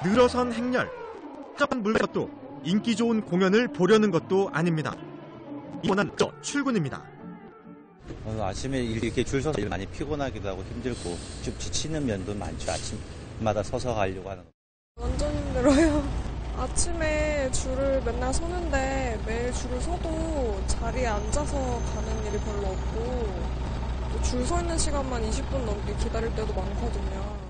늘어선 행렬, 복잡한 물건도 인기 좋은 공연을 보려는 것도 아닙니다. 이번한 출근입니다. 아침에 이렇게 줄 서서 많이 피곤하기도 하고 힘들고 좀 지치는 면도 많죠. 아침마다 서서 가려고 하는 거. 완전 힘들어요. 아침에 줄을 맨날 서는데 매일 줄을 서도 자리에 앉아서 가는 일이 별로 없고 줄 서 있는 시간만 20분 넘게 기다릴 때도 많거든요.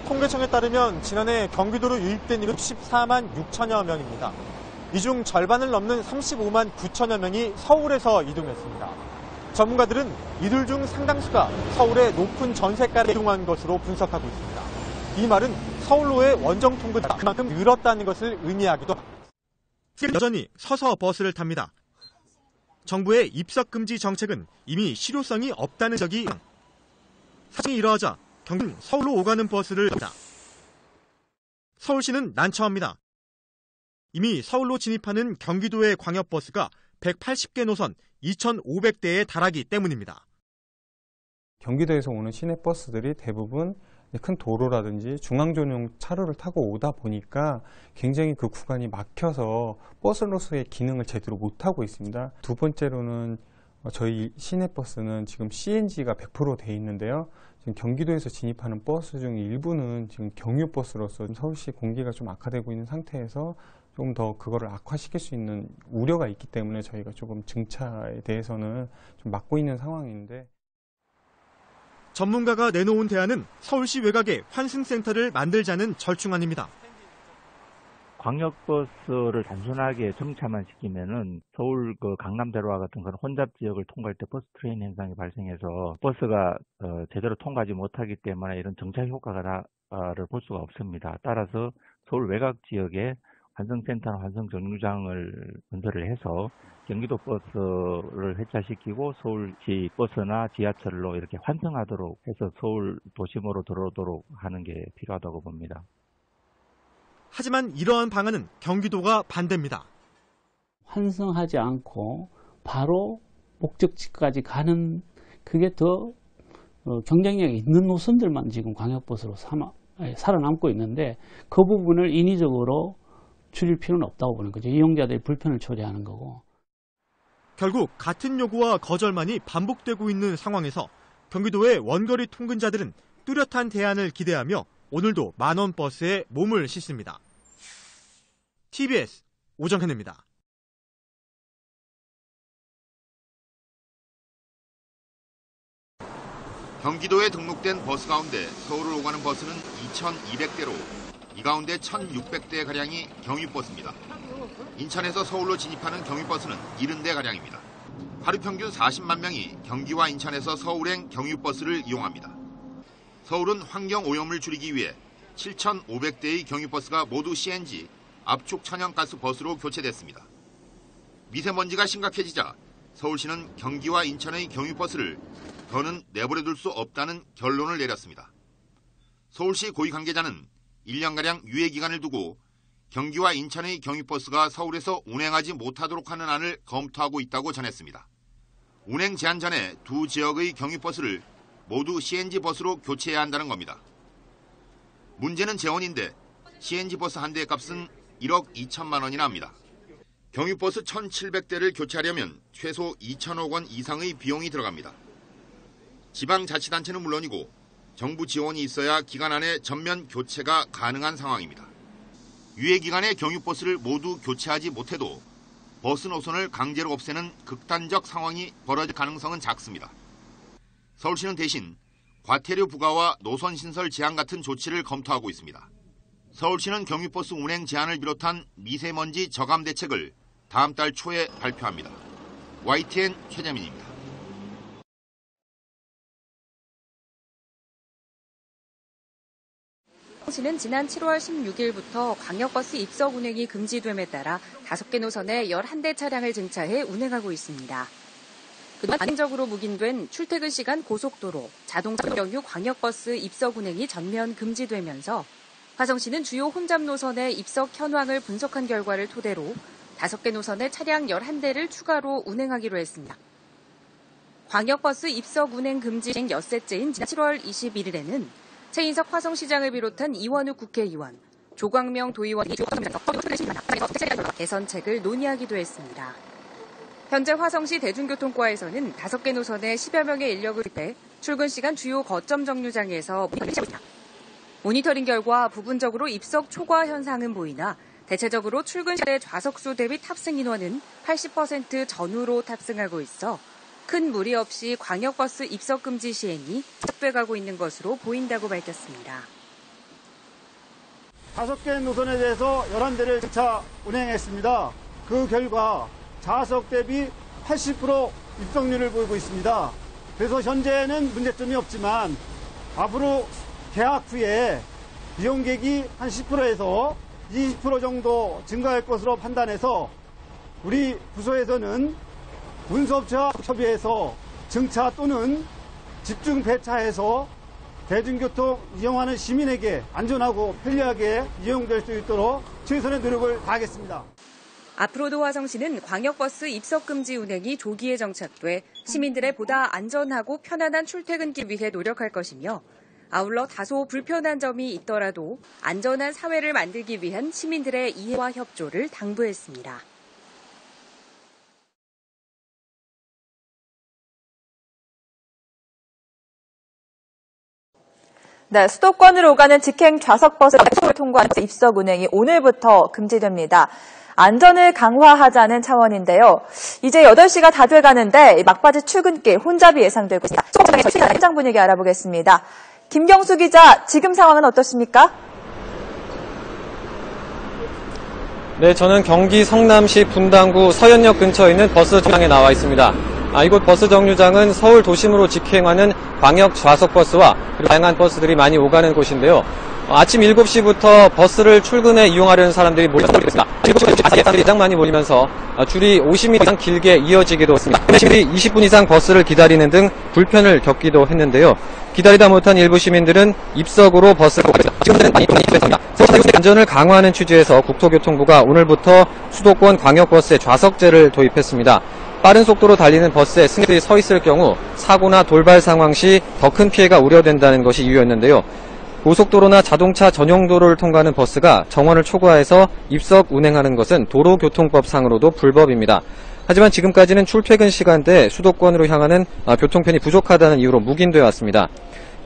통계청에 따르면 지난해 경기도로 유입된 인구 14만 6천여 명입니다. 이 중 절반을 넘는 35만 9천여 명이 서울에서 이동했습니다. 전문가들은 이들 중 상당수가 서울의 높은 전세가를 이동한 것으로 분석하고 있습니다. 이 말은 서울로의 원정 통근이 그만큼 늘었다는 것을 의미하기도 합니다. 여전히 서서 버스를 탑니다. 정부의 입석 금지 정책은 이미 실효성이 없다는 적이 사정이 이러하자 경기는 서울로 오가는 버스를 탑니다. 서울시는 난처합니다. 이미 서울로 진입하는 경기도의 광역버스가 180개 노선 2,500대에 달하기 때문입니다. 경기도에서 오는 시내버스들이 대부분 큰 도로라든지 중앙전용 차로를 타고 오다 보니까 굉장히 그 구간이 막혀서 버스로서의 기능을 제대로 못하고 있습니다. 두 번째로는 저희 시내버스는 지금 CNG가 100% 돼 있는데요. 지금 경기도에서 진입하는 버스 중 일부는 지금 경유버스로서 서울시 공기가 좀 악화되고 있는 상태에서 좀 더 그거를 악화시킬 수 있는 우려가 있기 때문에 저희가 조금 증차에 대해서는 좀 막고 있는 상황인데. 전문가가 내놓은 대안은 서울시 외곽에 환승센터를 만들자는 절충안입니다. 광역버스를 단순하게 정차만 시키면은 서울 강남대로와 같은 그런 혼잡 지역을 통과할 때 버스 트레인 현상이 발생해서 버스가 제대로 통과하지 못하기 때문에 이런 정차 효과를 볼 수가 없습니다. 따라서 서울 외곽 지역에 환승센터나 환승정류장을 건설을 해서 경기도 버스를 회차시키고 서울시 버스나 지하철로 이렇게 환승하도록 해서 서울 도심으로 들어오도록 하는 게 필요하다고 봅니다. 하지만 이러한 방안은 경기도가 반대입니다. 환승하지 않고 바로 목적지까지 가는 그게 더 경쟁력이 있는 노선들만 지금 광역버스로 살아남고 있는데 그 부분을 인위적으로 줄일 필요는 없다고 보는 거죠. 이용자들의 불편을 초래하는 거고. 결국 같은 요구와 거절만이 반복되고 있는 상황에서 경기도의 원거리 통근자들은 뚜렷한 대안을 기대하며 오늘도 만원 버스에 몸을 싣습니다. TBS 오정현입니다. 경기도에 등록된 버스 가운데 서울을 오가는 버스는 2,200대로 이 가운데 1,600대가량이 경유버스입니다. 인천에서 서울로 진입하는 경유버스는 70대가량입니다. 하루 평균 40만 명이 경기와 인천에서 서울행 경유버스를 이용합니다. 서울은 환경오염을 줄이기 위해 7,500대의 경유버스가 모두 CNG, 압축 천연가스 버스로 교체됐습니다. 미세먼지가 심각해지자 서울시는 경기와 인천의 경유버스를 더는 내버려둘 수 없다는 결론을 내렸습니다. 서울시 고위 관계자는 1년가량 유예기간을 두고 경기와 인천의 경유버스가 서울에서 운행하지 못하도록 하는 안을 검토하고 있다고 전했습니다. 운행 제한 전에 두 지역의 경유버스를 모두 CNG 버스로 교체해야 한다는 겁니다. 문제는 재원인데 CNG 버스 한 대의 값은 1억 2천만 원이나 합니다. 경유버스 1,700대를 교체하려면 최소 2천억 원 이상의 비용이 들어갑니다. 지방자치단체는 물론이고 정부 지원이 있어야 기간 안에 전면 교체가 가능한 상황입니다. 유예기간에 경유버스를 모두 교체하지 못해도 버스 노선을 강제로 없애는 극단적 상황이 벌어질 가능성은 작습니다. 서울시는 대신 과태료 부과와 노선 신설 제한 같은 조치를 검토하고 있습니다. 서울시는 경유버스 운행 제한을 비롯한 미세먼지 저감 대책을 다음 달 초에 발표합니다. YTN 최재민입니다. 서울시는 지난 7월 16일부터 광역버스 입석 운행이 금지됨에 따라 5개 노선에 11대 차량을 증차해 운행하고 있습니다. 그동안 안정적으로 묵인된 출퇴근 시간 고속도로, 자동차 경유 광역버스 입석 운행이 전면 금지되면서 화성시는 주요 혼잡 노선의 입석 현황을 분석한 결과를 토대로 5개 노선의 차량 11대를 추가로 운행하기로 했습니다. 광역버스 입석 운행 금지 행 엿새째인 지난 7월 21일에는 최인석 화성시장을 비롯한 이원욱 국회의원, 조광명 도의원이 개선책을 논의하기도 했습니다. 현재 화성시 대중교통과에서는 5개 노선에 10여 명의 인력을 투입해 출근 시간 주요 거점 정류장에서 모니터링 결과 부분적으로 입석 초과 현상은 보이나 대체적으로 출근 시에 좌석수 대비 탑승 인원은 80% 전후로 탑승하고 있어 큰 무리 없이 광역버스 입석 금지 시행이 시작돼 가고 있는 것으로 보인다고 밝혔습니다. 5개 노선에 대해서 11대를 주차 운행했습니다. 그 결과 좌석 대비 80% 입석률을 보이고 있습니다. 그래서 현재는 문제점이 없지만 앞으로 개학 후에 이용객이 한 10%에서 20% 정도 증가할 것으로 판단해서 우리 부서에서는 운수업체와 협의해서 증차 또는 집중 배차해서 대중교통 이용하는 시민에게 안전하고 편리하게 이용될 수 있도록 최선의 노력을 다하겠습니다. 앞으로도 화성시는 광역버스 입석금지 운행이 조기에 정착돼 시민들의 보다 안전하고 편안한 출퇴근길 위해 노력할 것이며 아울러 다소 불편한 점이 있더라도 안전한 사회를 만들기 위한 시민들의 이해와 협조를 당부했습니다. 네, 수도권으로 오가는 직행 좌석버스를 통과한 입석 운행이 오늘부터 금지됩니다. 안전을 강화하자는 차원인데요. 이제 8시가 다 돼가는데 막바지 출근길 혼잡이 예상되고 있습니다. 현장 분위기 알아보겠습니다. 김경수 기자, 지금 상황은 어떻습니까? 네, 저는 경기 성남시 분당구 서현역 근처에 있는 버스 정류장에 나와 있습니다. 이곳 버스 정류장은 서울 도심으로 직행하는 광역 좌석버스와 그리고 다양한 버스들이 많이 오가는 곳인데요. 아침 7시부터 버스를 출근해 이용하려는 사람들이 몰렸습니다. 7시부터 사람들이 가장 많이 몰리면서 줄이 50m 이상 길게 이어지기도 했습니다. 시민들이 20분 이상 버스를 기다리는 등 불편을 겪기도 했는데요. 기다리다 못한 일부 시민들은 입석으로 버스를 지금은 많이 입석했습니다. 안전을 강화하는 취지에서 국토교통부가 오늘부터 수도권 광역버스에 좌석제를 도입했습니다. 빠른 속도로 달리는 버스에 승객들이 서 있을 경우 사고나 돌발 상황 시 더 큰 피해가 우려된다는 것이 이유였는데요. 고속도로나 자동차 전용 도로를 통과하는 버스가 정원을 초과해서 입석 운행하는 것은 도로교통법상으로도 불법입니다. 하지만 지금까지는 출퇴근 시간대에 수도권으로 향하는 교통편이 부족하다는 이유로 묵인되어 왔습니다.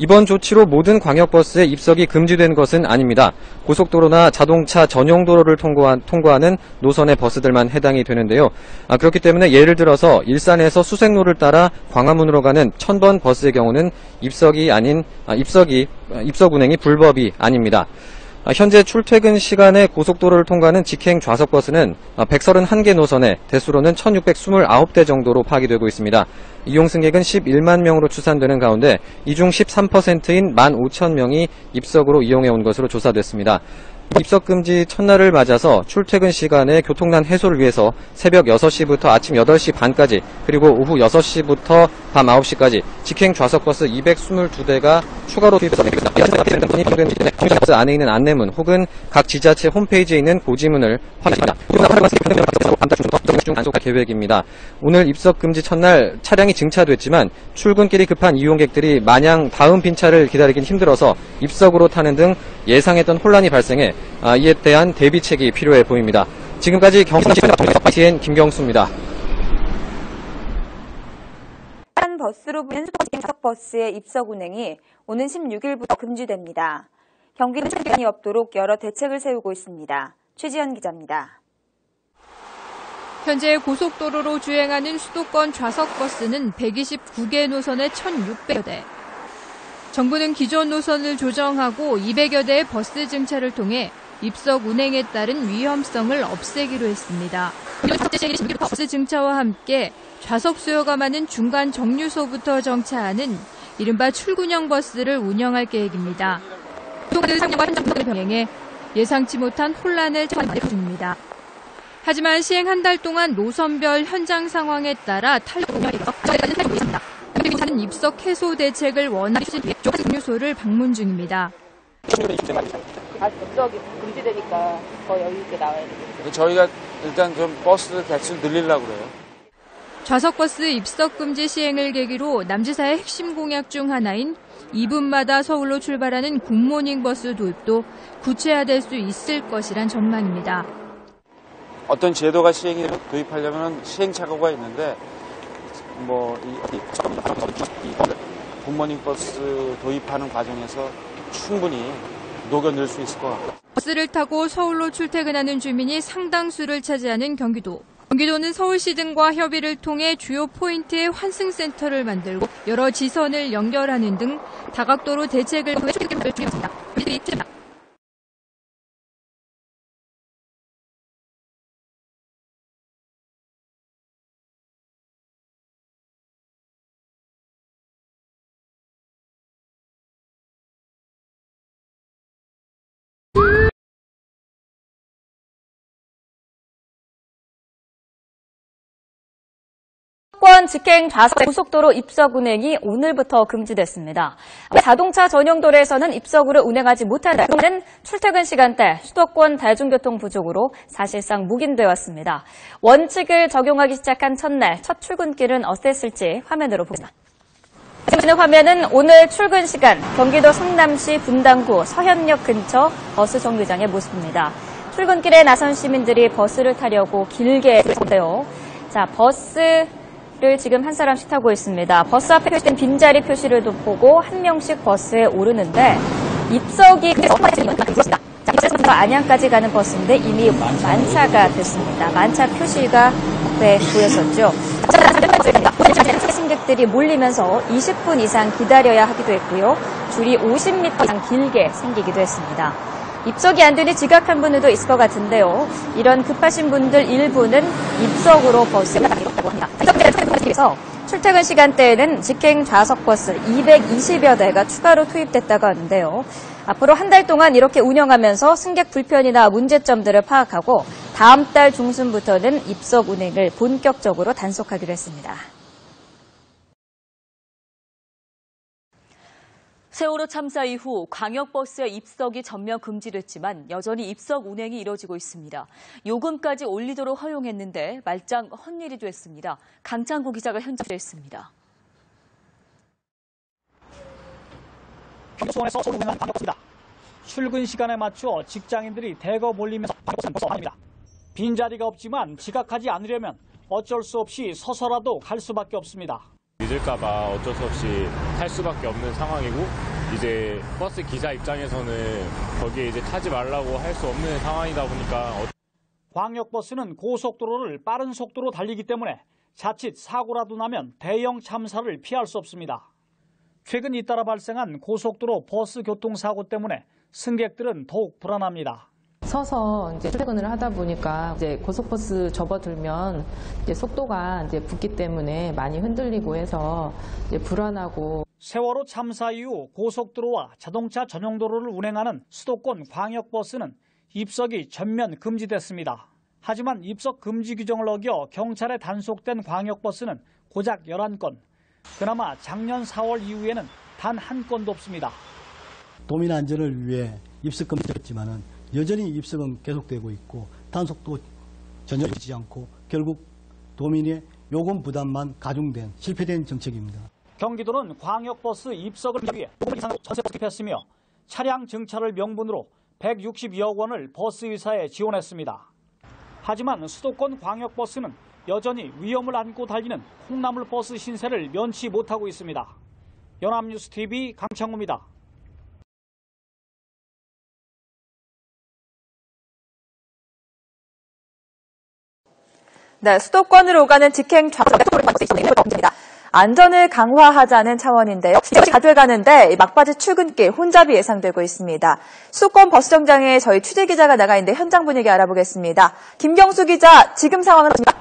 이번 조치로 모든 광역버스에 입석이 금지된 것은 아닙니다. 고속도로나 자동차 전용 도로를 통과하는 노선의 버스들만 해당이 되는데요. 그렇기 때문에 예를 들어서 일산에서 수색로를 따라 광화문으로 가는 1000번 버스의 경우는 입석 운행이 불법이 아닙니다. 현재 출퇴근 시간에 고속도로를 통과하는 직행 좌석버스는 131개 노선에 대수로는 1629대 정도로 파악되고 있습니다. 이용 승객은 11만 명으로 추산되는 가운데 이 중 13%인 15,000명이 입석으로 이용해 온 것으로 조사됐습니다. 입석금지 첫날을 맞아서 출퇴근 시간에 교통난 해소를 위해서 새벽 6시부터 아침 8시 반까지 그리고 오후 6시부터 밤 9시까지 직행 좌석버스 222대가 추가로 투입됩니다. 버스 안에 있는 안내문 혹은 각 지자체 홈페이지에 있는 고지문을 확인합니다. 안속할 계획입니다. 오늘 입석금지 첫날 차량이 증차됐지만 출근길이 급한 이용객들이 마냥 다음 빈차를 기다리긴 힘들어서 입석으로 타는 등 예상했던 혼란이 발생해 이에 대한 대비책이 필요해 보입니다. 지금까지 경기도시 김경수입니다. 한 버스로 부른 수도권 좌석버스의 입석 운행이 오는 16일부터 금지됩니다. 경기도 출퇴근이 없도록 여러 대책을 세우고 있습니다. 최지연 기자입니다. 현재 고속도로로 주행하는 수도권 좌석버스는 129개 노선에 1,600여 대. 정부는 기존 노선을 조정하고 200여 대의 버스 증차를 통해 입석 운행에 따른 위험성을 없애기로 했습니다. 버스 증차와 함께 좌석 수요가 많은 중간 정류소부터 정차하는 이른바 출근형 버스를 운영할 계획입니다. 교통카드 상량과 현장을 병행해 예상치 못한 혼란을 처리할 중입니다. 하지만 시행 한 달 동안 노선별 현장 상황에 따라 탄력 운영이 있습니다. 그리고 다른 입석 해소 대책을 원하는 정류소를 방문 중입니다. 입석이 금지되니까 더 여유 있게 나와야 돼요. 저희가 일단 좀 버스 대수를 늘리려고 그래요. 좌석버스 입석금지 시행을 계기로 남지사의 핵심 공약 중 하나인 2분마다 서울로 출발하는 굿모닝버스 도입도 구체화될 수 있을 것이란 전망입니다. 어떤 제도가 도입하려면 시행착오가 있는데 굿모닝버스 도입하는 과정에서 충분히 녹여낼 수 있을 것 같아요. 버스를 타고 서울로 출퇴근하는 주민이 상당수를 차지하는 경기도. 경기도는 서울시 등과 협의를 통해 주요 포인트의 환승센터를 만들고 여러 지선을 연결하는 등 다각도로 대책을 통해 출퇴근을 줄였습니다. 수도권 직행 좌석 고속도로 입석 운행이 오늘부터 금지됐습니다. 자동차 전용 도로에서는 입석으로 운행하지 못한다. 그러면 출퇴근 시간대 수도권 대중교통 부족으로 사실상 묵인되었습니다. 원칙을 적용하기 시작한 첫날 첫 출근길은 어땠을지 화면으로 보겠습니다. 보시는 화면은 오늘 출근 시간 경기도 성남시 분당구 서현역 근처 버스 정류장의 모습입니다. 출근길에 나선 시민들이 버스를 타려고 길게 서는데요. 자, 버스를 지금 한 사람씩 타고 있습니다. 버스 앞에 표시된 빈자리 표시를 보고 한 명씩 버스에 오르는데 입석이 입석에서 안양까지 가는 버스인데 이미 만차가 됐습니다. 만차 표시가 앞에 보였었죠. 승객들이 몰리면서 20분 이상 기다려야 하기도 했고요. 줄이 50m 이상 길게 생기기도 했습니다. 입석이 안 되니 지각한 분들도 있을 것 같은데요. 이런 급하신 분들 일부는 입석으로 버스에 타고 합니다. 그래서 출퇴근 시간대에는 직행 좌석버스 220여 대가 추가로 투입됐다고 하는데요. 앞으로 한 달 동안 이렇게 운영하면서 승객 불편이나 문제점들을 파악하고 다음 달 중순부터는 입석 운행을 본격적으로 단속하기로 했습니다. 세월호 참사 이후 광역버스의 입석이 전면 금지됐지만 여전히 입석 운행이 이뤄지고 있습니다. 요금까지 올리도록 허용했는데 말짱 헛일이 됐습니다. 강창구 기자가 현장에 있습니다. 수원에서 서울로 운행하는 광역버스입니다. 출근 시간에 맞춰 직장인들이 대거 몰리면서 광역버스는 벌써 아닙니다. 빈자리가 없지만 지각하지 않으려면 어쩔 수 없이 서서라도 갈 수밖에 없습니다. 늦을까봐 어쩔 수 없이 탈 수밖에 없는 상황이고 이제 버스 기사 입장에서는 거기에 이제 타지 말라고 할 수 없는 상황이다 보니까 광역버스는 고속도로를 빠른 속도로 달리기 때문에 자칫 사고라도 나면 대형 참사를 피할 수 없습니다. 최근 잇따라 발생한 고속도로 버스 교통사고 때문에 승객들은 더욱 불안합니다. 서서 이제 출퇴근을 하다 보니까 이제 고속버스 접어들면 이제 속도가 이제 붙기 때문에 많이 흔들리고 해서 이제 불안하고. 세월호 참사 이후 고속도로와 자동차 전용도로를 운행하는 수도권 광역버스는 입석이 전면 금지됐습니다. 하지만 입석 금지 규정을 어겨 경찰에 단속된 광역버스는 고작 11건. 그나마 작년 4월 이후에는 단 한 건도 없습니다. 도민 안전을 위해 입석 금지했지만은 여전히 입석은 계속되고 있고 단속도 전혀 되지 않고 결국 도민의 요금 부담만 가중된 실패된 정책입니다. 경기도는 광역버스 입석을 위해 요금 이상으로 전세를 투입했으며 차량 증차를 명분으로 162억 원을 버스회사에 지원했습니다. 하지만 수도권 광역버스는 여전히 위험을 안고 달리는 콩나물 버스 신세를 면치 못하고 있습니다. 연합뉴스TV 강창우입니다. 네, 수도권으로 오가는 직행 좌석입니다. 안전을 강화하자는 차원인데요. 이제 다 돼가는데 막바지 출근길 혼잡이 예상되고 있습니다. 수도권 버스 정장에 저희 취재 기자가 나가 있는데 현장 분위기 알아보겠습니다. 김경수 기자, 지금 상황은 어떻습니까?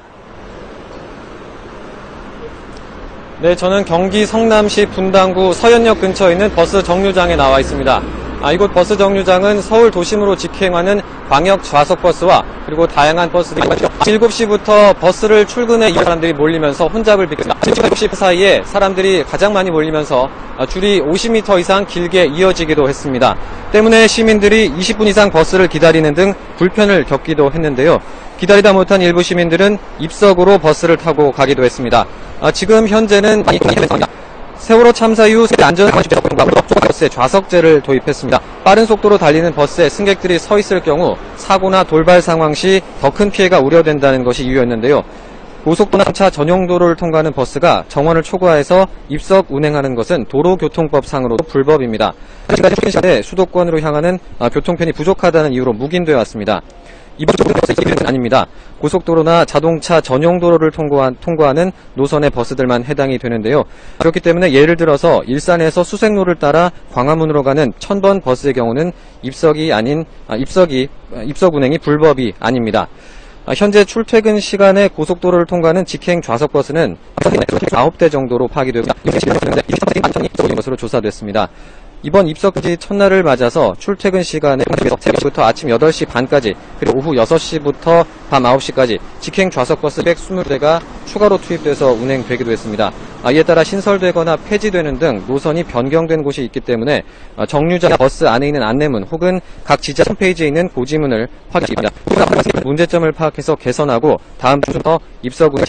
네, 저는 경기 성남시 분당구 서현역 근처에 있는 버스 정류장에 나와 있습니다. 이곳 버스 정류장은 서울 도심으로 직행하는 광역 좌석버스와 그리고 다양한 버스들이 7시부터 버스를 출근해 이런 사람들이 몰리면서 혼잡을 빚습니다. 7시 사이에 사람들이 가장 많이 몰리면서 줄이 50m 이상 길게 이어지기도 했습니다. 때문에 시민들이 20분 이상 버스를 기다리는 등 불편을 겪기도 했는데요. 기다리다 못한 일부 시민들은 입석으로 버스를 타고 가기도 했습니다. 지금 현재는 세월호 참사 이후 세대 버스에 좌석제를 도입했습니다. 빠른 속도로 달리는 버스에 승객들이 서 있을 경우 사고나 돌발 상황 시 더 큰 피해가 우려된다는 것이 이유였는데요. 고속도로나 차 전용도로를 통과하는 버스가 정원을 초과해서 입석 운행하는 것은 도로교통법상으로도 불법입니다. 지금까지 시간에 수도권으로 향하는 교통편이 부족하다는 이유로 묵인되어 왔습니다. 이번 버스는 아닙니다. 고속도로나 자동차 전용도로를 통과하는 노선의 버스들만 해당이 되는데요. 그렇기 때문에 예를 들어서 일산에서 수색로를 따라 광화문으로 가는 1000번 버스의 경우는 입석 운행이 불법이 아닙니다. 현재 출퇴근 시간에 고속도로를 통과하는 직행 좌석버스는 9대 정도로 파기되고 있는 것으로 조사됐습니다. 이번 입석금지 첫날을 맞아서 출퇴근 시간에 새벽부터 아침 8시 반까지 그리고 오후 6시부터 밤 9시까지 직행 좌석버스 120대가 추가로 투입돼서 운행되기도 했습니다. 이에 따라 신설되거나 폐지되는 등 노선이 변경된 곳이 있기 때문에 정류장 버스 안에 있는 안내문 혹은 각 지자 홈페이지에 있는 고지문을 확인합니다. 문제점을 파악해서 개선하고 다음 주부터 입석 운행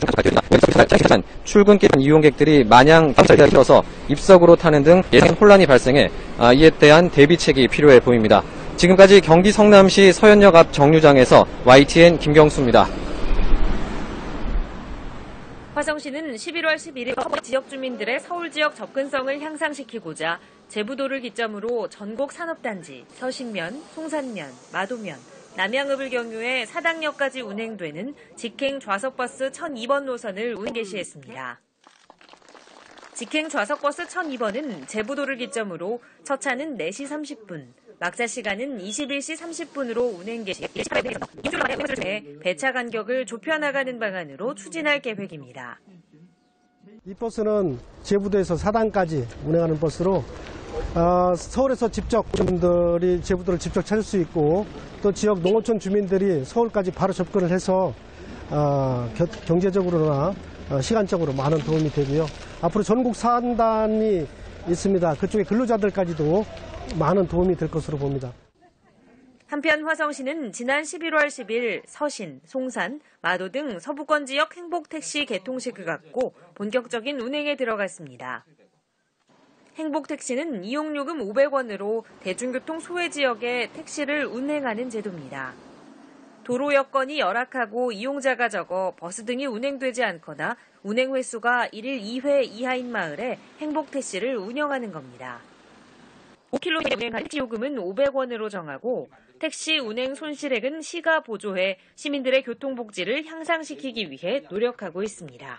출근길 이용객들이 마냥 버스를 들어서 입석으로 타는 등 예상 혼란이 발생해 이에 대한 대비책이 필요해 보입니다. 지금까지 경기 성남시 서현역 앞 정류장에서 YTN 김경수입니다. 화성시는 11월 11일 지역 주민들의 서울 지역 접근성을 향상시키고자 제부도를 기점으로 전국 산업단지, 서신면, 송산면, 마도면, 남양읍을 경유해 사당역까지 운행되는 직행 좌석버스 1002번 노선을 운행 개시했습니다. 직행 좌석버스 1002번은 제부도를 기점으로 첫 차는 4시 30분, 막차 시간은 21시 30분으로 운행 개시, 배차 간격을 좁혀나가는 방안으로 추진할 계획입니다. 이 버스는 제부도에서 사당까지 운행하는 버스로 서울에서 직접 주민들이 제부도를 직접 찾을 수 있고 또 지역 농어촌 주민들이 서울까지 바로 접근을 해서 경제적으로나 시간적으로 많은 도움이 되고요. 앞으로 전국 산단이 있습니다. 그쪽에 근로자들까지도 많은 도움이 될 것으로 봅니다. 한편 화성시는 지난 11월 10일 서신, 송산, 마도 등 서부권 지역 행복택시 개통식을 갖고 본격적인 운행에 들어갔습니다. 행복택시는 이용요금 500원으로 대중교통 소외 지역에 택시를 운행하는 제도입니다. 도로 여건이 열악하고 이용자가 적어 버스 등이 운행되지 않거나 운행 횟수가 1일 2회 이하인 마을에 행복택시를 운영하는 겁니다. 5km 운행한 택시 요금은 500원으로 정하고 택시 운행 손실액은 시가 보조해 시민들의 교통복지를 향상시키기 위해 노력하고 있습니다.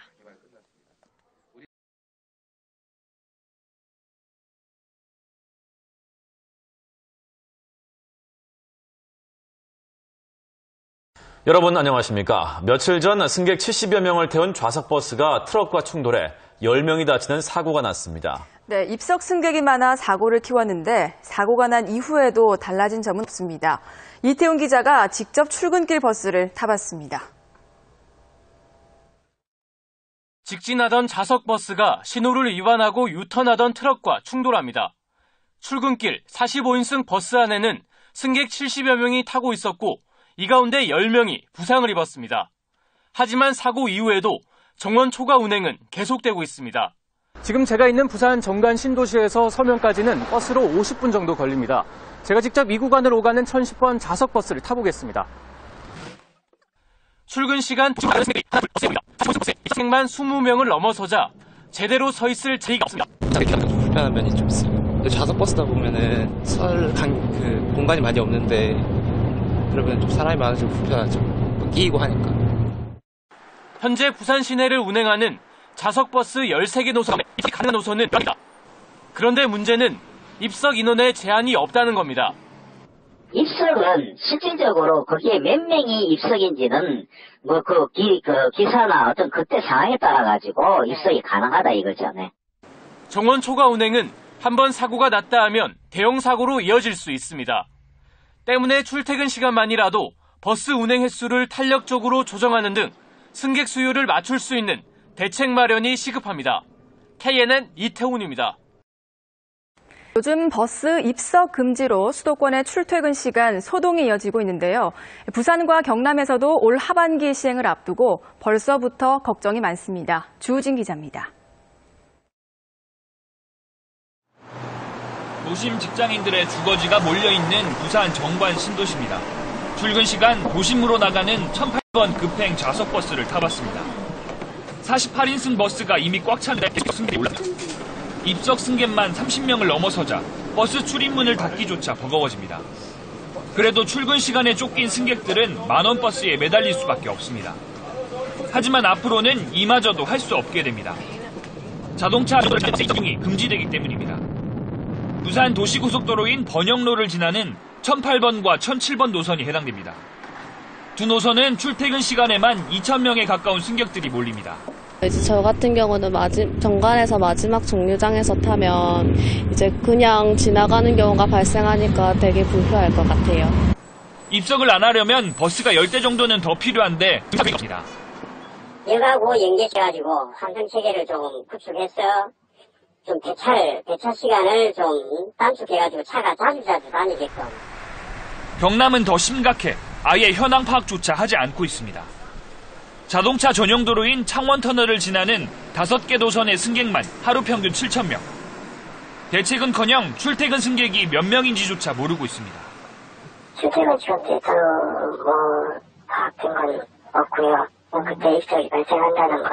여러분 안녕하십니까. 며칠 전 승객 70여 명을 태운 좌석버스가 트럭과 충돌해 10명이 다치는 사고가 났습니다. 네, 입석 승객이 많아 사고를 키웠는데 사고가 난 이후에도 달라진 점은 없습니다. 이태훈 기자가 직접 출근길 버스를 타봤습니다. 직진하던 좌석버스가 신호를 위반하고 유턴하던 트럭과 충돌합니다. 출근길 45인승 버스 안에는 승객 70여 명이 타고 있었고 이 가운데 10명이 부상을 입었습니다. 하지만 사고 이후에도 정원 초과 운행은 계속되고 있습니다. 지금 제가 있는 부산 정관 신도시에서 서면까지는 버스로 50분 정도 걸립니다. 제가 직접 이 구간을 오가는 1010번 좌석버스를 타보겠습니다. 출근 시간 승객만 20명을 넘어서자 제대로 서 있을 자리가 없습니다. 불편한 면이 좀 있어요. 좌석버스다 보면은 공간이 많이 없는데 그러면 좀 사람이 많아지고 불편하죠. 끼이고 하니까. 현재 부산 시내를 운행하는 좌석버스 13개 노선에 가는 노선은 있습니다. 그런데 문제는 입석 인원에 제한이 없다는 겁니다. 입석은 실질적으로 거기에 몇 명이 입석인지는 기사나 어떤 그때 상황에 따라 가지고 입석이 가능하다 이거죠. 네. 정원 초과 운행은 한번 사고가 났다 하면 대형 사고로 이어질 수 있습니다. 때문에 출퇴근 시간만이라도 버스 운행 횟수를 탄력적으로 조정하는 등 승객 수요를 맞출 수 있는 대책 마련이 시급합니다. KNN 이태훈입니다. 요즘 버스 입석 금지로 수도권의 출퇴근 시간 소동이 이어지고 있는데요. 부산과 경남에서도 올 하반기 시행을 앞두고 벌써부터 걱정이 많습니다. 주우진 기자입니다. 도심 직장인들의 주거지가 몰려있는 부산 정관 신도시입니다. 출근 시간 도심으로 나가는 1008번 급행 좌석버스를 타봤습니다. 48인승 버스가 이미 꽉 찬데 계속 승객이 올랐습니다. 입석 승객만 30명을 넘어서자 버스 출입문을 닫기조차 버거워집니다. 그래도 출근 시간에 쫓긴 승객들은 만원 버스에 매달릴 수밖에 없습니다. 하지만 앞으로는 이마저도 할 수 없게 됩니다. 자동차 이용이 금지되기 때문입니다. 부산 도시고속도로인 번영로를 지나는 1008번과 1007번 노선이 해당됩니다. 두 노선은 출퇴근 시간에만 2,000명에 가까운 승객들이 몰립니다. 이제 저 같은 경우는 정관에서 마지막 정류장에서 타면 이제 그냥 지나가는 경우가 발생하니까 되게 불편할 것 같아요. 입석을 안 하려면 버스가 10대 정도는 더 필요한데 합니다. 역하고 연계해가지고 환승 체계를 좀 구축해서 좀 배차 시간을 좀 단축해가지고 차가 자주 다니게끔. 경남은 더 심각해 아예 현황 파악조차 하지 않고 있습니다. 자동차 전용 도로인 창원터널을 지나는 5개 노선의 승객만 하루 평균 7,000명. 대책은커녕 출퇴근 승객이 몇 명인지조차 모르고 있습니다. 출퇴근 시간 데이터 파악된 건 없고요. 그때 입석이 발생한다는 거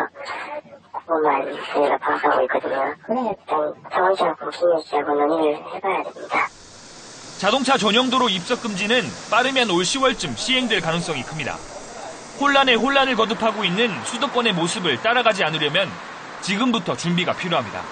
그것만 저희가 파악하고 있거든요. 일단 자동차하고 기내시하고 논의를 해봐야 됩니다. 자동차 전용 도로 입석 금지는 빠르면 올 10월쯤 시행될 가능성이 큽니다. 혼란에 혼란을 거듭하고 있는 수도권의 모습을 따라가지 않으려면 지금부터 준비가 필요합니다.